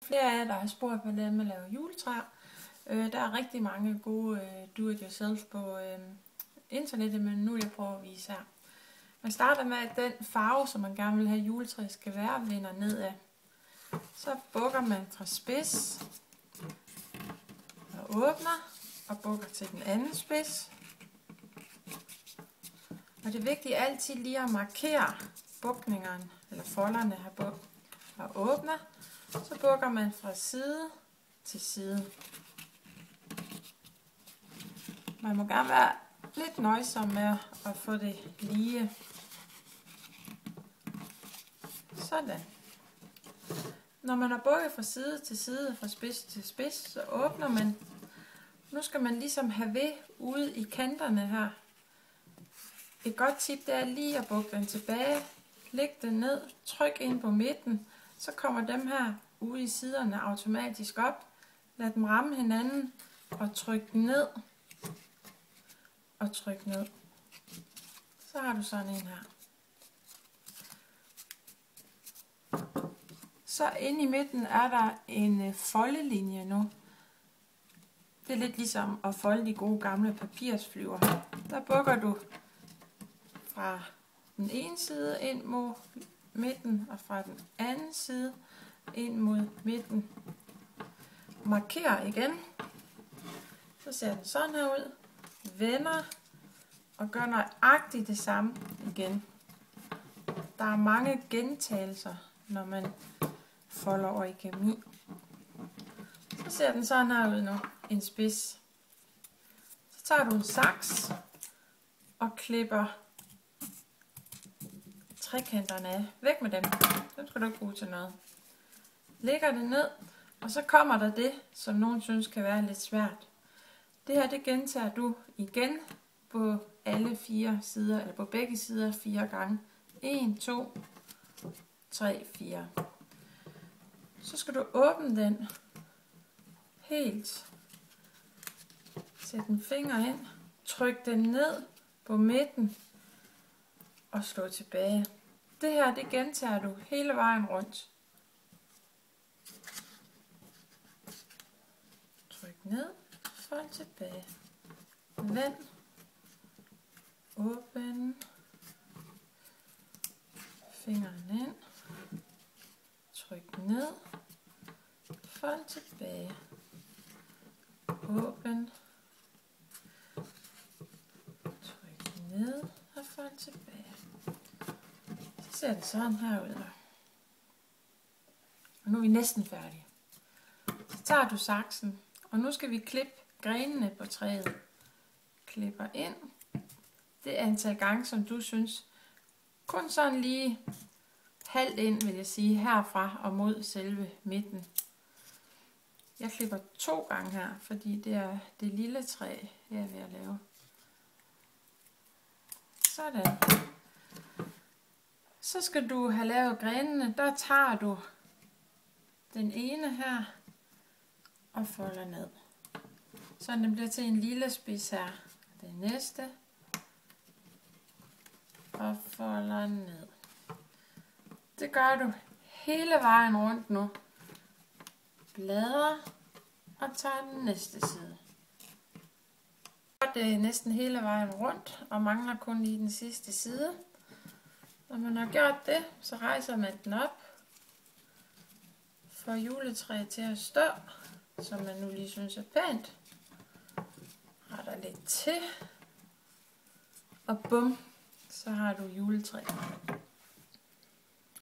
Flere af jer, der har spurgt, hvordan man laver juletræer. Der er rigtig mange gode do-it-yourself på internettet, men nu vil jeg prøve at vise her. Man starter med, at den farve, som man gerne vil have juletræet skal være, vender nedad. Så bukker man fra spids og åbner og bukker til den anden spids. Og det er vigtigt altid lige at markere bukningerne, eller folderne her på, og åbner. Så bukker man fra side til side. Man må gerne være lidt nøjsom med at få det lige. Sådan. Når man har bukket fra side til side, fra spids til spids, så åbner man. Nu skal man ligesom have ved ude i kanterne her. Et godt tip det er lige at bukke den tilbage. Læg den ned, tryk ind på midten, så kommer dem her ude i siderne automatisk op. Lad dem ramme hinanden og tryk ned og tryk ned. Så har du sådan en her. Så inde i midten er der en foldelinje nu. Det er lidt ligesom at folde de gode gamle papirsflyver. Der bukker du fra den ene side ind mod midten, og fra den anden side ind mod midten. Marker igen. Så ser den sådan her ud. Vender og gør nøjagtigt det samme igen. Der er mange gentagelser, når man folder origami. Så ser den sådan her ud nu. En spids. Så tager du en saks og klipper trekanterne af. Væk med dem. Dem skal du ikke bruge til noget. Lægger det ned, og så kommer der det, som nogen synes kan være lidt svært. Det her, det gentager du igen på alle 4 sider, eller på begge sider 4 gange. 1, 2, 3, 4. Så skal du åbne den helt. Sæt en finger ind. Tryk den ned på midten og slå tilbage. Det her, det gentager du hele vejen rundt. Tryk ned, fold tilbage. Vend. Åbn. Fingeren ind. Tryk ned. Fold tilbage. Åbn. Tryk ned og fold tilbage. Så ser det sådan her ud. Og nu er vi næsten færdige. Så tager du saksen, og nu skal vi klippe grenene på træet. Klipper ind. Det antal gange, som du synes. Kun sådan lige halvt ind, vil jeg sige, herfra og mod selve midten. Jeg klipper 2 gange her, fordi det er det lille træ, jeg er ved at lave. Sådan. Så skal du have lavet grenene. Der tager du den ene her og folder ned. Så den bliver til en lille spids her. Den næste. Og folder ned. Det gør du hele vejen rundt nu. Bladrer og tager den næste side. Det er næsten hele vejen rundt og mangler kun lige den sidste side. Når man har gjort det, så rejser man den op. Får juletræet til at stå, som man nu lige synes er pænt. Retter lidt til. Og bum, så har du juletræet.